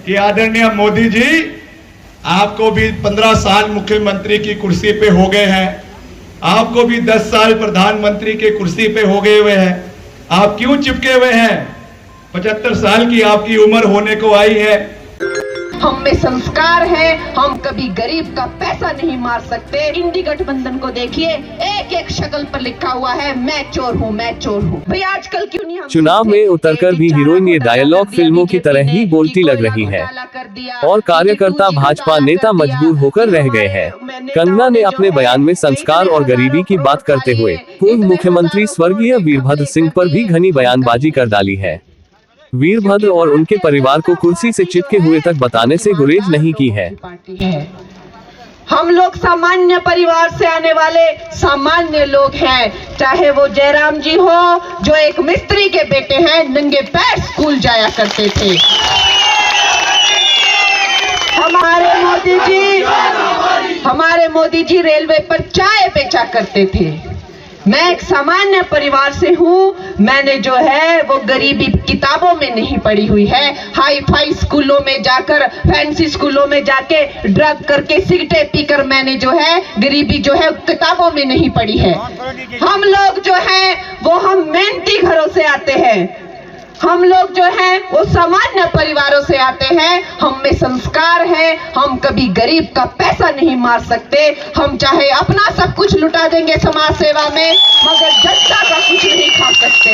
कि आदरणीय मोदी जी आपको भी 15 साल मुख्यमंत्री की कुर्सी पे हो गए हैं, आपको भी 10 साल प्रधानमंत्री के कुर्सी पे हो गए हुए हैं, आप क्यों चिपके हुए हैं? 75 साल की आपकी उम्र होने को आई है। हम में संस्कार है, हम कभी गरीब का पैसा नहीं मार सकते। इंडी गठबंधन को देखिए, एक एक शक्ल पर लिखा हुआ है मैं चोर हूँ, मैं चोर हूँ। भाई आजकल क्यों नहीं हम चुनाव में उतरकर भी हीरोइन ये डायलॉग फिल्मों की तरह ही बोलती लग रही है और कार्यकर्ता भाजपा नेता मजबूर होकर रह गए हैं। कंगना ने अपने बयान में संस्कार और गरीबी की बात करते हुए पूर्व मुख्यमंत्री स्वर्गीय वीरभद्र सिंह पर भी घनी बयानबाजी कर डाली है। वीरभद्र और उनके परिवार को कुर्सी से चिपके हुए तक बताने से गुरेज नहीं की है। हम लोग सामान्य परिवार से आने वाले सामान्य लोग हैं, चाहे वो जयराम जी हो जो एक मिस्त्री के बेटे हैं, नंगे पैर स्कूल जाया करते थे। हमारे मोदी जी रेलवे पर चाय बेचा करते थे। मैं एक सामान्य परिवार से हूँ, मैंने जो है वो गरीबी किताबों में नहीं पढ़ी हुई है। हाई फाई स्कूलों में जाकर, फैंसी स्कूलों में जाके ड्रग करके, सिगरेटें पीकर मैंने जो है गरीबी जो है किताबों में नहीं पढ़ी है। हम लोग जो है वो हम मेहनती घरों से आते हैं, हम लोग जो हैं वो सामान्य परिवारों से आते हैं। हम में संस्कार है, हम कभी गरीब का पैसा नहीं मार सकते। हम चाहे अपना सब कुछ लुटा देंगे समाज सेवा में, मगर जनता का कुछ नहीं खा सकते।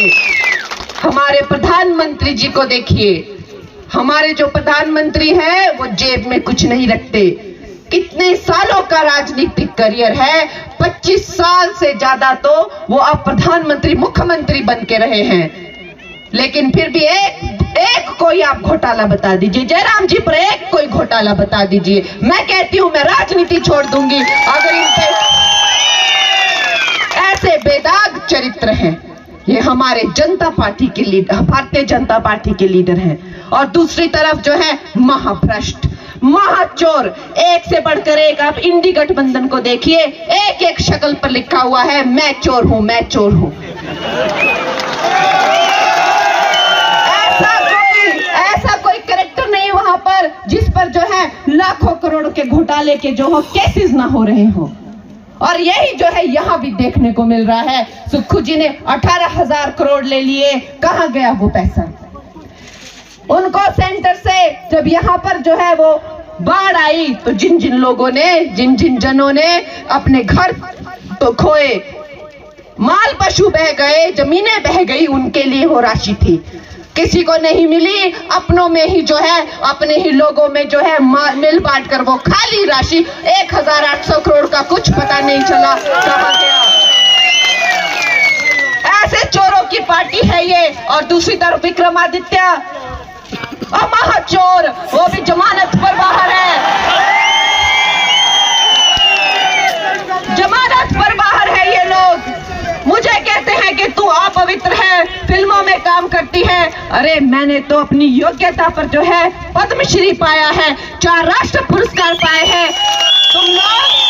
हमारे प्रधानमंत्री जी को देखिए, हमारे जो प्रधानमंत्री हैं वो जेब में कुछ नहीं रखते। कितने सालों का राजनीतिक करियर है, 25 साल से ज्यादा तो वो अब प्रधानमंत्री मुख्यमंत्री बन के रहे हैं, लेकिन फिर भी एक कोई आप घोटाला बता दीजिए, जयराम जी पर एक कोई घोटाला बता दीजिए। मैं कहती हूं मैं राजनीति छोड़ दूंगी अगर इन पे ऐसे बेदाग चरित्र हैं। ये हमारे जनता पार्टी के लीडर, भारतीय जनता पार्टी के लीडर हैं, और दूसरी तरफ जो है महाभ्रष्ट, महाचोर, एक से बढ़कर एक। आप इंडी गठबंधन को देखिए, एक एक शक्ल पर लिखा हुआ है मैं चोर हूं, मैं चोर हूं। ऐसा कोई कैरेक्टर नहीं वहां पर जिस पर जो है लाखों करोड़ के घोटाले के जो हो केसेस ना हो रहे हो। और यही जो है यहाँ भी देखने को मिल रहा है। सुक्खू जी ने 18,000 करोड़ ले लिए, कहाँ गया वो पैसा? उनको सेंटर से जब यहाँ पर जो है वो बाढ़ आई तो जिन जिन लोगों ने, जिन जिन जनों ने अपने घर तो खोए, माल पशु बह गए, जमीनें बह गई, उनके लिए वो राशि थी, किसी को नहीं मिली। अपनों में ही जो है, अपने ही लोगों में जो है मिल बांट कर वो खाली राशि 1,800 करोड़ का कुछ पता नहीं चला कहां गया। ऐसे चोरों की पार्टी है ये। और दूसरी तरफ विक्रमादित्य महाचोर, वो भी जमानत पर बाहर है, जमानत पर बाहर है। ये लोग मुझे कहते हैं कि तू अपवित्र है, फिल्मों में काम करती है। अरे मैंने तो अपनी योग्यता पर जो है पद्मश्री पाया है, 4 राष्ट्र पुरस्कार पाए हैं। तुम लोग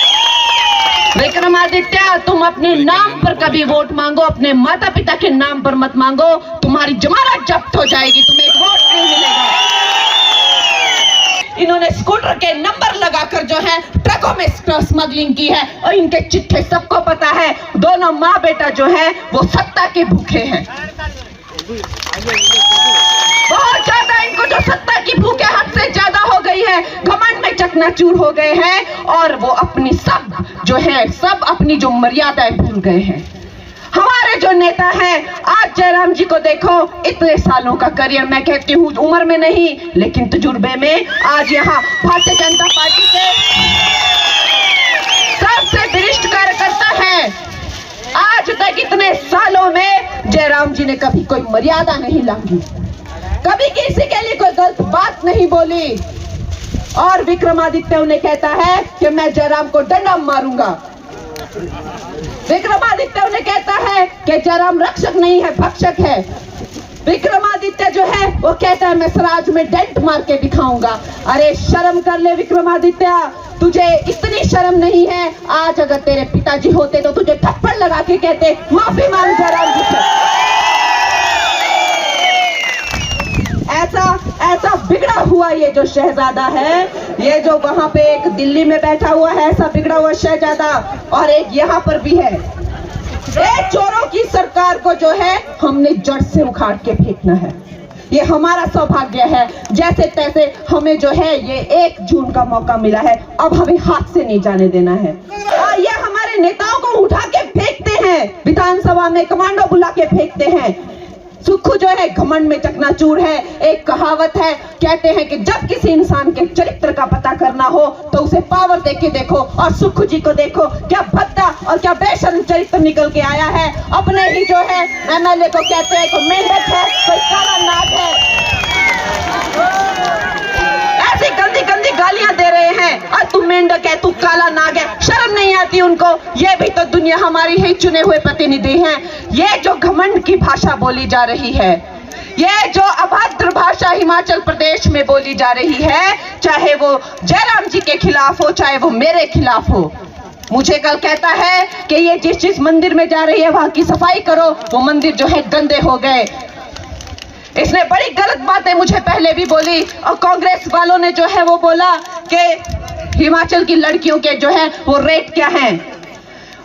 विक्रमादित्य, तुम अपने नाम पर कभी वोट मांगो, अपने माता पिता के नाम पर मत मांगो, तुम्हारी जमानत जब्त हो जाएगी, तुम्हें एक वोट नहीं मिलेगा। इन्होंने स्कूटर के नंबर लगाकर जो है ट्रकों में स्मगलिंग की है, और इनके चिट्ठे सबको पता है। दोनों माँ बेटा जो है वो सत्ता के भूखे हैं, बहुत ज्यादा। इनको जो सत्ता की भूख है हद से ज्यादा हो गई है, घमंड में चकनाचूर हो गए हैं, और वो अपनी सब जो है, सब अपनी जो मर्यादाएं भूल गए हैं। हमारे जो नेता हैं, आज जयराम जी को देखो, इतने सालों का करियर, मैं कहती हूँ उम्र में नहीं लेकिन तजुर्बे में, आज यहाँ भारतीय जनता पार्टी के सबसे वरिष्ठ कार्यकर्ता हैं। आज तक इतने सालों में जयराम जी ने कभी कोई मर्यादा नहीं लांघी, कभी किसी के लिए कोई गलत बात नहीं बोली। और विक्रमादित्य उन्हें कहता है कि मैं जयराम को डंडा मारूंगा। विक्रमादित्य उन्हें कहता है कि जयराम रक्षक नहीं है, भक्षक है। विक्रमादित्य जो है वो कहता है मैं स्वराज में डेंट मार के दिखाऊंगा। अरे शर्म कर ले विक्रमादित्य, तुझे इतनी शर्म नहीं है। आज अगर तेरे पिताजी होते तो तुझे थप्पड़ लगा के कहते माफी मांग जयराम जी से। ऐसा बिगड़ा हुआ ये जो शहजादा है, ये जो वहां पे एक दिल्ली में बैठा हुआ है ऐसा बिगड़ा हुआ शहजादा, और एक यहाँ पर भी है। एक चोरों की सरकार को जो है हमने जड़ से उखाड़ के फेंकना है। ये हमारा सौभाग्य है, जैसे तैसे हमें जो है ये 1 जून का मौका मिला है, अब हमें हाथ से नहीं जाने देना है। और ये हमारे नेताओं को उठा के फेंकते हैं, विधानसभा में कमांडो बुला के फेंकते हैं। सुक्खू जो है घमंड में चकनाचूर है। एक कहावत है, कहते हैं कि जब किसी इंसान के चरित्र का पता करना हो तो उसे पावर देख के देखो, और सुक्खू जी को देखो, क्या भद्दा और क्या बेशर्म चरित्र निकल के आया है। अपने ही जो है एमएलए को कहते हैं कोई मेंढक है, कोई काला नाग है, ऐसी गंदी गंदी गालियां दे रहे हैं। और तू मेंढक है, तू काला नाग है, शर्म नहीं आती उनको। ये भी तो दुनिया हमारी ही चुने हुए प्रतिनिधि हैं। ये जो घमंड की भाषा बोली जा रही है, ये जो अभद्र भाषा हिमाचल प्रदेश में बोली जा रही है, चाहे वो जयराम जी के खिलाफ हो, चाहे वो मेरे खिलाफ हो। मुझे कल कहता है कि ये जिस मंदिर में जा रही है वहां की सफाई करो, वो मंदिर जो है गंदे हो गए। इसने बड़ी गलत बातें मुझे पहले भी बोली, और कांग्रेस वालों ने जो है वो बोला कि हिमाचल की लड़कियों के जो है वो रेट क्या है।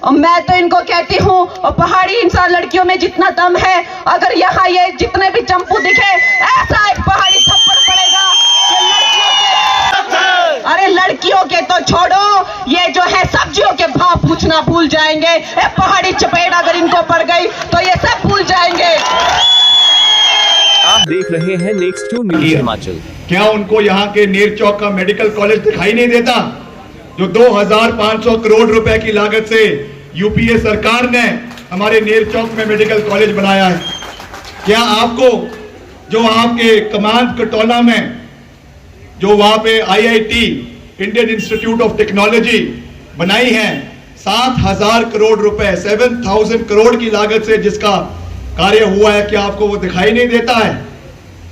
और मैं तो इनको कहती हूँ, और पहाड़ी इंसान लड़कियों में जितना दम है, अगर यहाँ ये जितने भी चंपू दिखे, ऐसा एक पहाड़ी थप्पड़ पड़ेगा कि अरे लड़कियों के तो छोड़ो, ये जो है सब्जियों के भाव पूछना भूल जाएंगे। पहाड़ी चपेट अगर इनको पड़ गई तो ये सब भूल जाएंगे। आप देख रहे हैं नेक्स्ट 2 न्यूज़ हिमाचल। क्या उनको यहाँ के नीर चौक का मेडिकल कॉलेज दिखाई नहीं देता, जो 2500 करोड़ रुपए की लागत से यूपीए सरकार ने हमारे नीर चौक में मेडिकल कॉलेज बनाया है? क्या आपको जो आपके कमांड कटौला में जो वहां पे IIT Indian institute of technology बनाई है, 7000 करोड़ रुपए 7000 करोड़ की लागत से जिसका कार्य हुआ है, क्या आपको वो दिखाई नहीं देता है?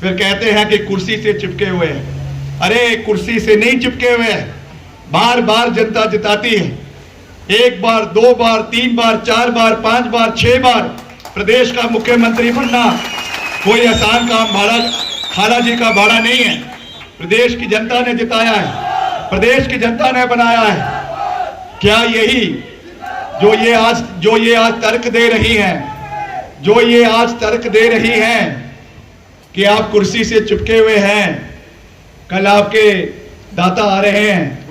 फिर कहते हैं कि कुर्सी से चिपके हुए हैं। अरे कुर्सी से नहीं चिपके हुए हैं, बार बार जनता जिताती है। 1 बार 2 बार 3 बार 4 बार 5 बार 6 बार प्रदेश का मुख्यमंत्री बनना कोई आसान काम खाला जी का भाड़ा नहीं है। प्रदेश की जनता ने जिताया है, प्रदेश की जनता ने बनाया है। क्या यही जो ये आज तर्क दे रही हैं, जो ये आज तर्क दे रही हैं कि आप कुर्सी से चिपके हुए हैं, कल आपके दाता आ रहे हैं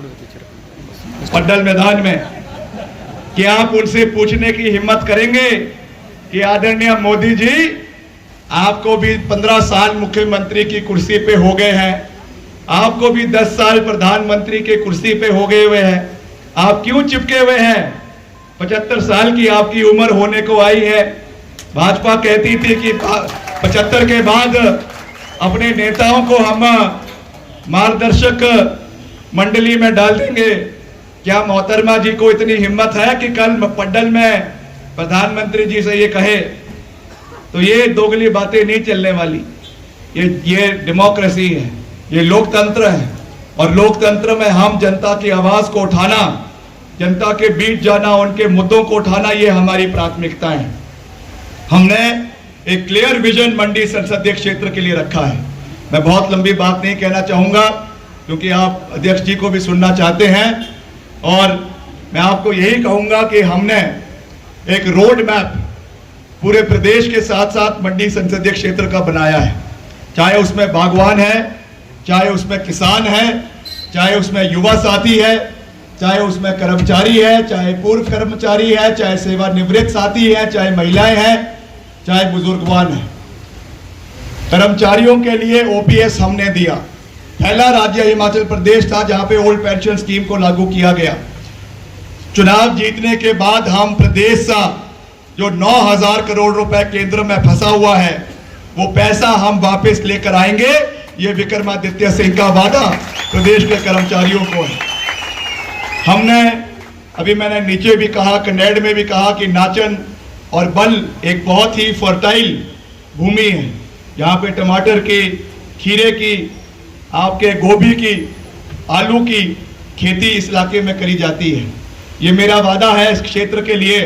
पड्डल मैदान में, क्या आप उनसे पूछने की हिम्मत करेंगे कि आदरणीय मोदी जी, आपको भी 15 साल मुख्यमंत्री की कुर्सी पे हो गए हैं, आपको भी 10 साल प्रधानमंत्री के कुर्सी पे हो गए हुए हैं, आप क्यों चिपके हुए हैं? 75 साल की आपकी उम्र होने को आई है। भाजपा कहती थी कि 75 के बाद अपने नेताओं को हम मार्गदर्शक मंडली में डाल देंगे। क्या मोहतरमा जी को इतनी हिम्मत है कि कल पड्डल में प्रधानमंत्री जी से ये कहे? तो ये दोगली बातें नहीं चलने वाली। ये डेमोक्रेसी है, ये लोकतंत्र है, और लोकतंत्र में हम जनता की आवाज को उठाना, जनता के बीच जाना, उनके मुद्दों को उठाना, ये हमारी प्राथमिकता है। हमने एक क्लियर विजन मंडी संसदीय क्षेत्र के लिए रखा है। मैं बहुत लंबी बात नहीं कहना चाहूंगा क्योंकि आप अध्यक्ष जी को भी सुनना चाहते हैं, और मैं आपको यही कहूंगा कि हमने एक रोड मैप पूरे प्रदेश के साथ साथ मंडी संसदीय क्षेत्र का बनाया है। चाहे उसमें बागवान है, चाहे उसमें किसान है, चाहे उसमें युवा साथी है, चाहे उसमें कर्मचारी है, चाहे पूर्व कर्मचारी है, चाहे सेवानिवृत्त साथी है, चाहे महिलाएं हैं, चाहे बुजुर्गवान है। कर्मचारियों के लिए ओपीएस हमने दिया। पहला राज्य हिमाचल प्रदेश था जहां पे ओल्ड पेंशन स्कीम को लागू किया गया। चुनाव जीतने के बाद हम प्रदेश सा जो 9000 करोड़ रुपए केंद्र में फंसा हुआ है, वो पैसा हम वापस लेकर आएंगे। ये विक्रमादित्य सिंह का वादा प्रदेश के कर्मचारियों को है। हमने अभी मैंने नीचे भी कहा, कनेड में भी कहा कि नाचन और बल एक बहुत ही फर्टाइल भूमि है। यहाँ पे टमाटर की, खीरे की, आपके गोभी की, आलू की खेती इस इलाके में करी जाती है। ये मेरा वादा है इस क्षेत्र के लिए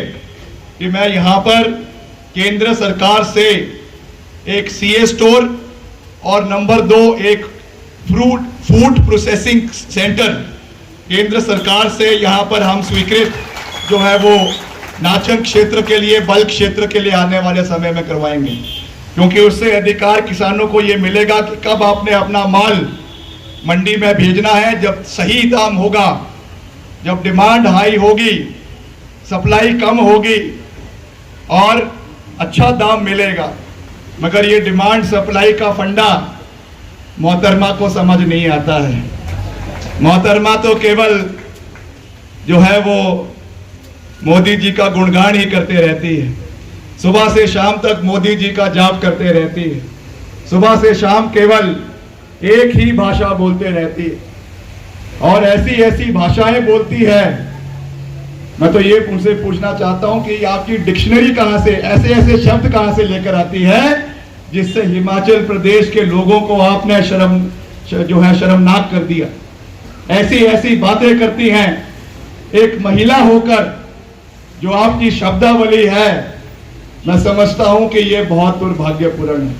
कि मैं यहाँ पर केंद्र सरकार से एक सीए स्टोर और नंबर 2 एक फूड प्रोसेसिंग सेंटर केंद्र सरकार से यहाँ पर हम स्वीकृत जो है वो नाचन क्षेत्र के लिए, बल्क क्षेत्र के लिए आने वाले समय में करवाएंगे, क्योंकि उससे अधिकार किसानों को ये मिलेगा कि कब आपने अपना माल मंडी में भेजना है, जब सही दाम होगा, जब डिमांड हाई होगी, सप्लाई कम होगी और अच्छा दाम मिलेगा। मगर ये डिमांड सप्लाई का फंडा मोहतरमा को समझ नहीं आता है। मोहतरमा तो केवल जो है वो मोदी जी का गुणगान ही करते रहती है, सुबह से शाम तक मोदी जी का जाप करते रहती है, सुबह से शाम केवल एक ही भाषा बोलते रहती है और ऐसी ऐसी भाषाएं बोलती है। मैं तो ये उनसे पूछना चाहता हूं कि आपकी डिक्शनरी कहां से, ऐसे ऐसे शब्द कहां से लेकर आती है जिससे हिमाचल प्रदेश के लोगों को आपने शर्मनाक कर दिया। ऐसी ऐसी बातें करती हैं एक महिला होकर, जो आपकी शब्दावली है, मैं समझता हूं कि ये बहुत दुर्भाग्यपूर्ण है।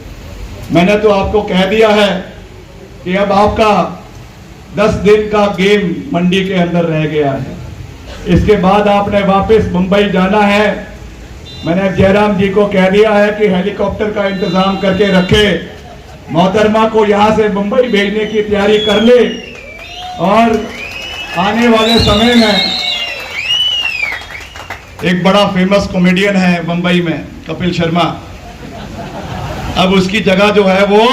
मैंने तो आपको कह दिया है कि अब आपका 10 दिन का गेम मंडी के अंदर रह गया है, इसके बाद आपने वापस मुंबई जाना है। मैंने जयराम जी को कह दिया है कि हेलीकॉप्टर का इंतजाम करके रखे, मोहतरमा को यहां से मुंबई भेजने की तैयारी कर ले और आने वाले समय में एक बड़ा फेमस कॉमेडियन है मुंबई में, कपिल शर्मा, अब उसकी जगह जो है वो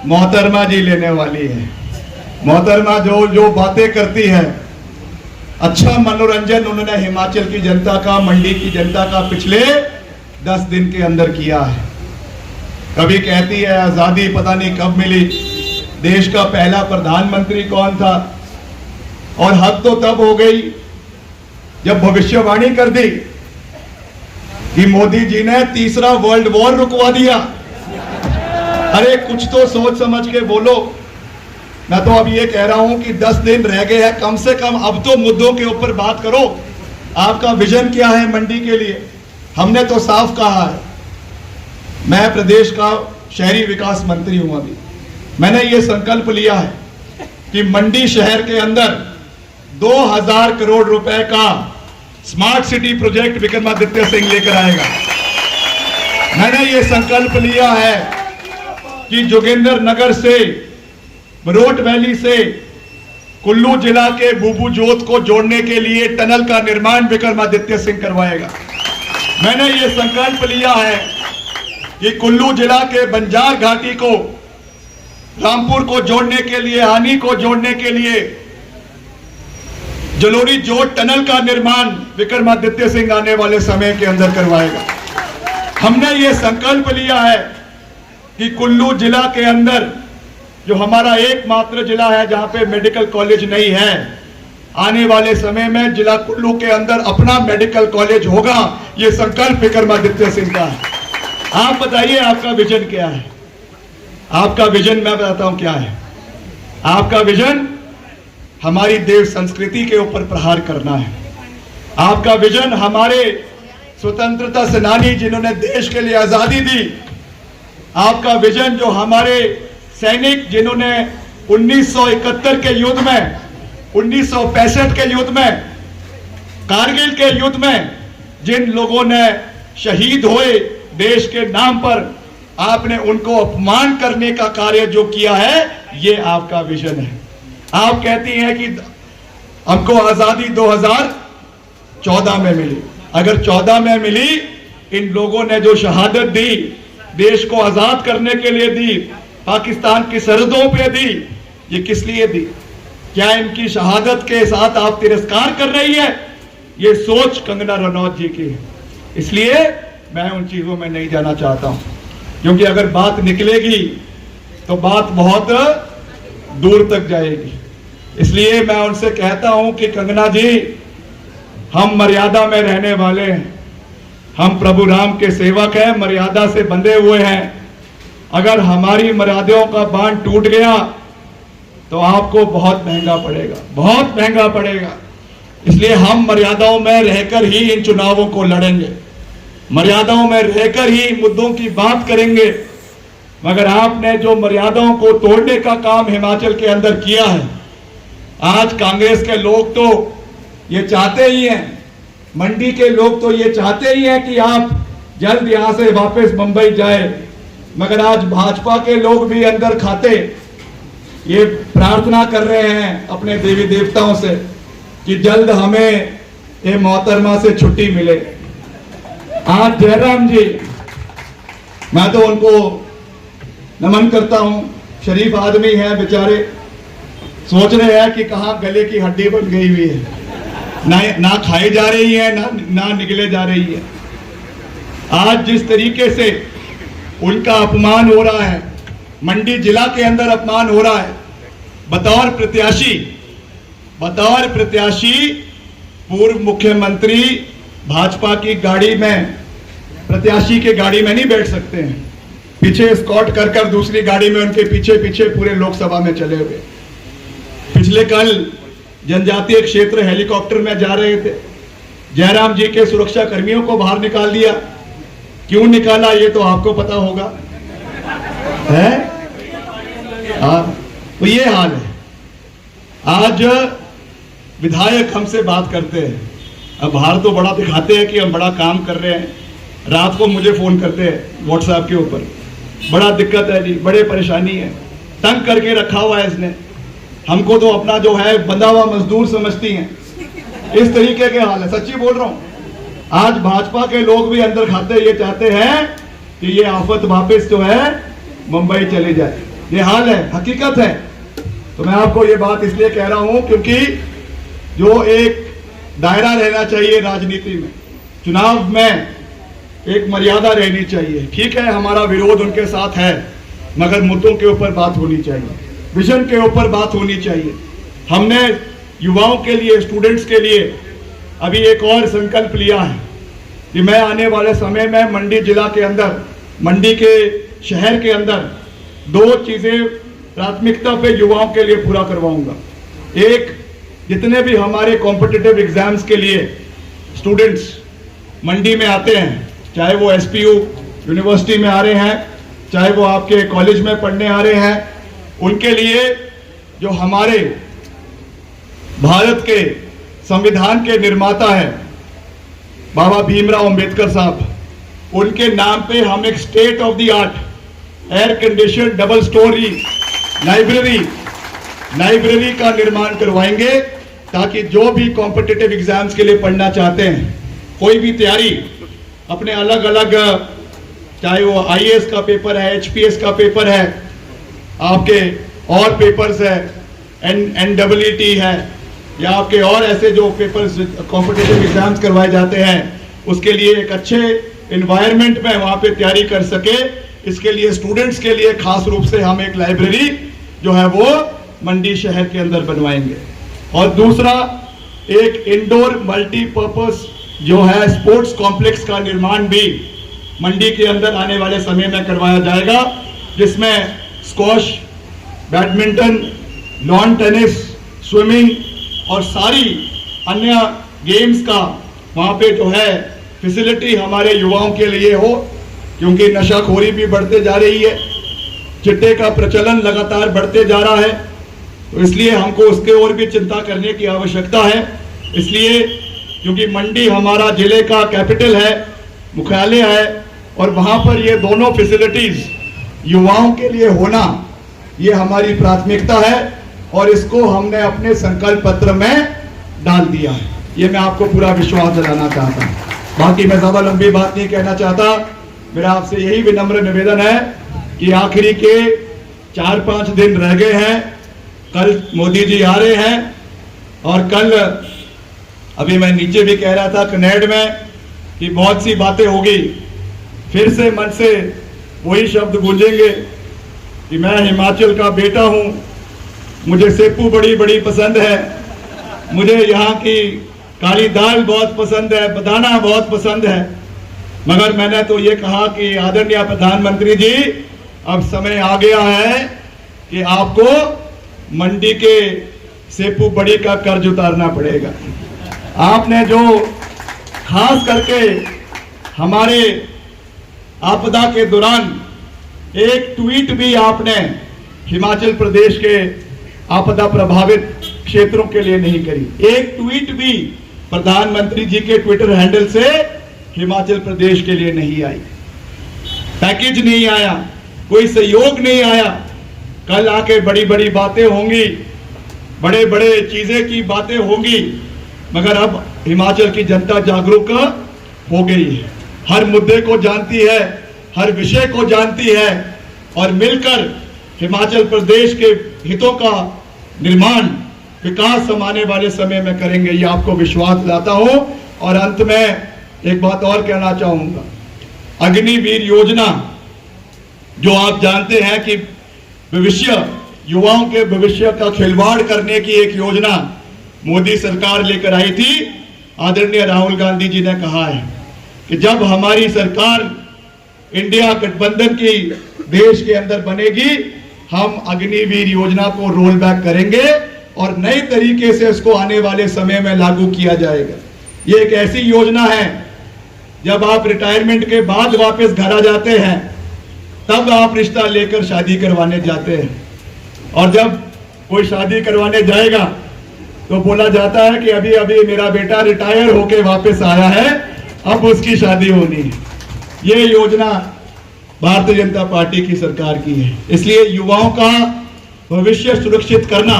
मोहतरमा जी लेने वाली है। मोहतरमा जो बातें करती है, अच्छा मनोरंजन उन्होंने हिमाचल की जनता का, मंडी की जनता का पिछले 10 दिन के अंदर किया है। कभी कहती है आजादी पता नहीं कब मिली, देश का पहला प्रधानमंत्री कौन था, और हद तो तब हो गई जब भविष्यवाणी कर दी कि मोदी जी ने तीसरा वर्ल्ड वॉर रुकवा दिया। अरे कुछ तो सोच समझ के बोलो। मैं तो अब ये कह रहा हूं कि 10 दिन रह गए हैं, कम से कम अब तो मुद्दों के ऊपर बात करो। आपका विजन क्या है मंडी के लिए? हमने तो साफ कहा है, मैं प्रदेश का शहरी विकास मंत्री हूं। अभी मैंने ये संकल्प लिया है कि मंडी शहर के अंदर 2000 करोड़ रुपए का smart city project Vikramaditya Singh लेकर आएगा। मैंने ये संकल्प लिया है कि जोगिंदर नगर से, बरोट वैली से कुल्लू जिला के बुबू जोत को जोड़ने के लिए टनल का निर्माण विक्रमादित्य सिंह करवाएगा। मैंने ये संकल्प लिया है कि कुल्लू जिला के बंजार घाटी को, रामपुर को जोड़ने के लिए, हानी को जोड़ने के लिए जलोरी जोत टनल का निर्माण विक्रमादित्य सिंह आने वाले समय के अंदर करवाएगा। हमने ये संकल्प लिया है कि कुल्लू जिला के अंदर, जो हमारा एकमात्र जिला है जहां पे मेडिकल कॉलेज नहीं है, आने वाले समय में जिला कुल्लू के अंदर अपना मेडिकल कॉलेज होगा। ये संकल्प विक्रमादित्य सिंह का है। आप बताइए आपका विजन क्या है? आपका विजन मैं बताता हूं क्या है। आपका विजन हमारी देव संस्कृति के ऊपर प्रहार करना है। आपका विजन हमारे स्वतंत्रता सेनानी जिन्होंने देश के लिए आजादी दी, आपका विजन जो हमारे सैनिक जिन्होंने 1971 के युद्ध में, 1965 के युद्ध में, कारगिल के युद्ध में जिन लोगों ने शहीद हुए देश के नाम पर, आपने उनको अपमान करने का कार्य जो किया है, ये आपका विजन है। आप कहती हैं कि हमको आजादी 2014 में मिली। अगर 14 में मिली, इन लोगों ने जो शहादत दी, देश को आजाद करने के लिए दी, पाकिस्तान की सरहदों पे दी, ये किस लिए दी? क्या इनकी शहादत के साथ आप तिरस्कार कर रही है? ये सोच कंगना रनौत जी की है। इसलिए मैं उन चीजों में नहीं जाना चाहता हूं, क्योंकि अगर बात निकलेगी तो बात बहुत दूर तक जाएगी। इसलिए मैं उनसे कहता हूं कि कंगना जी, हम मर्यादा में रहने वाले हैं, हम प्रभु राम के सेवक हैं, मर्यादा से बंधे हुए हैं। अगर हमारी मर्यादाओं का बांध टूट गया तो आपको बहुत महंगा पड़ेगा, बहुत महंगा पड़ेगा। इसलिए हम मर्यादाओं में रहकर ही इन चुनावों को लड़ेंगे, मर्यादाओं में रहकर ही मुद्दों की बात करेंगे, मगर आपने जो मर्यादाओं को तोड़ने का काम हिमाचल के अंदर किया है, आज कांग्रेस के लोग तो ये चाहते ही हैं, मंडी के लोग तो ये चाहते ही हैं कि आप जल्द यहां से वापस मुंबई जाए, मगर आज भाजपा के लोग भी अंदर खाते ये प्रार्थना कर रहे हैं अपने देवी देवताओं से कि जल्द हमें ये मोहतरमा से छुट्टी मिले। आज जयराम जी, मैं तो उनको नमन करता हूं, शरीफ आदमी है बेचारे, सोच रहे हैं कि कहां गले की हड्डी बन गई हुई है, ना खाई जा रही है ना निकले जा रही है। आज जिस तरीके से उनका अपमान हो रहा है, मंडी जिला के अंदर अपमान हो रहा है, बतौर प्रत्याशी पूर्व मुख्यमंत्री भाजपा की गाड़ी में, प्रत्याशी के गाड़ी में नहीं बैठ सकते हैं, पीछे स्कॉट कर दूसरी गाड़ी में उनके पीछे पीछे पूरे लोकसभा में चले हुए। पिछले कल जनजातीय क्षेत्र हेलीकॉप्टर में जा रहे थे, जयराम जी के सुरक्षा कर्मियों को बाहर निकाल दिया। क्यों निकाला ये तो आपको पता होगा, है? तो ये हाल है। आज विधायक हमसे बात करते हैं, अब बाहर तो बड़ा दिखाते हैं कि हम बड़ा काम कर रहे हैं, रात को मुझे फोन करते हैं व्हाट्सएप के ऊपर, बड़ा दिक्कत है जी, बड़े परेशानी है, तंग करके रखा हुआ है इसने, हमको तो अपना जो है बंधा हुआ मजदूर समझती हैं। इस तरीके के हाल है, सच्ची बोल रहा हूं। आज भाजपा के लोग भी अंदर खाते ये चाहते हैं कि ये आफत वापस जो है मुंबई चली जाए। ये हाल है, हकीकत है। तो मैं आपको ये बात इसलिए कह रहा हूं क्योंकि जो एक दायरा रहना चाहिए राजनीति में, चुनाव में एक मर्यादा रहनी चाहिए। ठीक है, हमारा विरोध उनके साथ है, मगर मुद्दों के ऊपर बात होनी चाहिए, विजन के ऊपर बात होनी चाहिए। हमने युवाओं के लिए, स्टूडेंट्स के लिए अभी एक और संकल्प लिया है कि मैं आने वाले समय में मंडी जिला के अंदर, मंडी के शहर के अंदर 2 चीजें प्राथमिकता पे युवाओं के लिए पूरा करवाऊंगा। एक, जितने भी हमारे कॉम्पिटिटिव एग्जाम्स के लिए स्टूडेंट्स मंडी में आते हैं, चाहे वो एसपीयू यूनिवर्सिटी में आ रहे हैं, चाहे वो आपके कॉलेज में पढ़ने आ रहे हैं, उनके लिए जो हमारे भारत के संविधान के निर्माता है बाबा भीमराव अंबेडकर साहब, उनके नाम पे हम एक state of the art air condition double storey library का निर्माण करवाएंगे, ताकि जो भी कॉम्पिटिटिव एग्जाम्स के लिए पढ़ना चाहते हैं, कोई भी तैयारी अपने अलग अलग, चाहे वो आईएएस का पेपर है, एचपीएस का पेपर है, आपके और पेपर्स है, एनडब्ल्यूटी है, या आपके और ऐसे जो पेपर्स कॉम्पिटिटिव एग्जाम्स करवाए जाते हैं, उसके लिए एक अच्छे एनवायरनमेंट में वहां पे तैयारी कर सके, इसके लिए स्टूडेंट्स के लिए खास रूप से हम एक लाइब्रेरी जो है वो मंडी शहर के अंदर बनवाएंगे। और दूसरा, एक इंडोर मल्टीपर्पज जो है स्पोर्ट्स कॉम्प्लेक्स का निर्माण भी मंडी के अंदर आने वाले समय में करवाया जाएगा, जिसमें squash, badminton, lawn tennis, swimming और सारी अन्य गेम्स का वहाँ पे जो है फैसिलिटी हमारे युवाओं के लिए हो, क्योंकि नशाखोरी भी बढ़ते जा रही है, चिट्टे का प्रचलन लगातार बढ़ते जा रहा है, तो इसलिए हमको उसके ओर भी चिंता करने की आवश्यकता है। इसलिए क्योंकि मंडी हमारा जिले का कैपिटल है, मुख्यालय है, और वहाँ पर ये दोनों फैसिलिटीज युवाओं के लिए होना, ये हमारी प्राथमिकता है, और इसको हमने अपने संकल्प पत्र में डाल दिया है। ये मैं आपको पूरा विश्वास दिलाना चाहता हूँ। बाकी मैं ज्यादा लंबी बात नहीं कहना चाहता, मेरा आपसे यही विनम्र निवेदन है कि आखिरी के 4-5 दिन रह गए हैं, कल मोदी जी आ रहे हैं, और कल अभी मैं नीचे भी कह रहा था कनेड में कि बहुत सी बातें होगी, फिर से मन से वही शब्द गूंजेंगे कि मैं हिमाचल का बेटा हूं, मुझे सेपू बड़ी बड़ी पसंद है, मुझे यहाँ की काली दाल बहुत पसंद है, बदाना बहुत पसंद है। मगर मैंने तो ये कहा कि आदरणीय प्रधानमंत्री जी, अब समय आ गया है कि आपको मंडी के सेपू बड़ी का कर्ज उतारना पड़ेगा। आपने जो खास करके हमारे आपदा के दौरान एक ट्वीट भी आपने हिमाचल प्रदेश के आपदा प्रभावित क्षेत्रों के लिए नहीं करी। एक ट्वीट भी प्रधानमंत्री जी के ट्विटर हैंडल से हिमाचल प्रदेश के लिए नहीं आई। पैकेज नहीं आया, कोई सहयोग नहीं आया। कल आके बड़ी बड़ी बातें होंगी, बड़े बड़े चीजें की बातें होंगी, मगर अब हिमाचल की जनता जागरूक हो गई है, हर मुद्दे को जानती है, हर विषय को जानती है और मिलकर हिमाचल प्रदेश के हितों का निर्माण, विकास हम आने वाले समय में करेंगे, ये आपको विश्वास दिलाता हूं। और अंत में एक बात और कहना चाहूंगा, अग्निवीर योजना जो आप जानते हैं कि भविष्य, युवाओं के भविष्य का खिलवाड़ करने की एक योजना मोदी सरकार लेकर आई थी। आदरणीय राहुल गांधी जी ने कहा है कि जब हमारी सरकार इंडिया गठबंधन की देश के अंदर बनेगी, हम अग्निवीर योजना को रोल बैक करेंगे और नए तरीके से इसको आने वाले समय में लागू किया जाएगा। ये एक ऐसी योजना है, जब आप रिटायरमेंट के बाद वापस घर आ जाते हैं, तब आप रिश्ता लेकर शादी करवाने जाते हैं, और जब कोई शादी करवाने जाएगा तो बोला जाता है कि अभी अभी मेरा बेटा रिटायर होके वापस आया है, अब उसकी शादी होनी है। ये योजना भारतीय जनता पार्टी की सरकार की है। इसलिए युवाओं का भविष्य सुरक्षित करना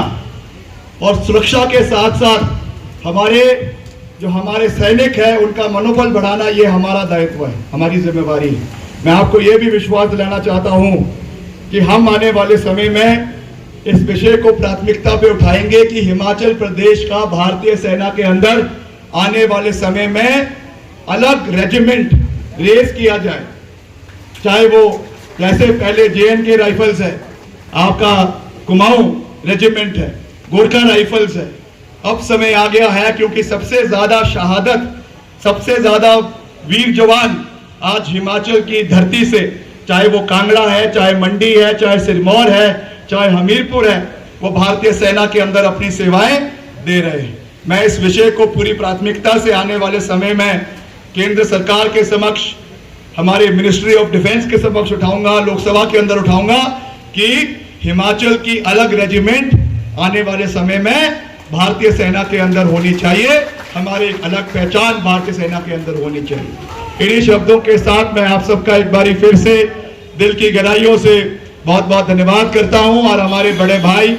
और सुरक्षा के साथ साथ हमारे सैनिक हैं उनका मनोबल बढ़ाना, ये हमारा दायित्व है, हमारी जिम्मेवारी है। मैं आपको ये भी विश्वास दिलाना चाहता हूं कि हम आने वाले समय में इस विषय को प्राथमिकता पे उठाएंगे कि हिमाचल प्रदेश का भारतीय सेना के अंदर आने वाले समय में अलग रेजिमेंट रेस किया जाए, चाहे वो जैसे पहले JNK राइफल्स है, आपका कुमाऊं रेजिमेंट है, गोरखा राइफल्स है। अब समय आ गया है, क्योंकि सबसे ज्यादा शहादत, सबसे ज्यादा वीर जवान आज हिमाचल की धरती से, चाहे वो कांगड़ा है, चाहे मंडी है, चाहे सिरमौर है, चाहे हमीरपुर है, वो भारतीय सेना के अंदर अपनी सेवाएं दे रहे हैं। मैं इस विषय को पूरी प्राथमिकता से आने वाले समय में केंद्र सरकार के समक्ष, हमारे मिनिस्ट्री ऑफ डिफेंस के समक्ष उठाऊंगा, लोकसभा के अंदर उठाऊंगा कि हिमाचल की अलग रेजिमेंट आने वाले समय में भारतीय सेना के अंदर होनी चाहिए, हमारी एक अलग पहचान भारतीय सेना के अंदर होनी चाहिए। इन्हीं शब्दों के साथ मैं आप सबका एक बारी फिर से दिल की गहराइयों से बहुत बहुत धन्यवाद करता हूं और हमारे बड़े भाई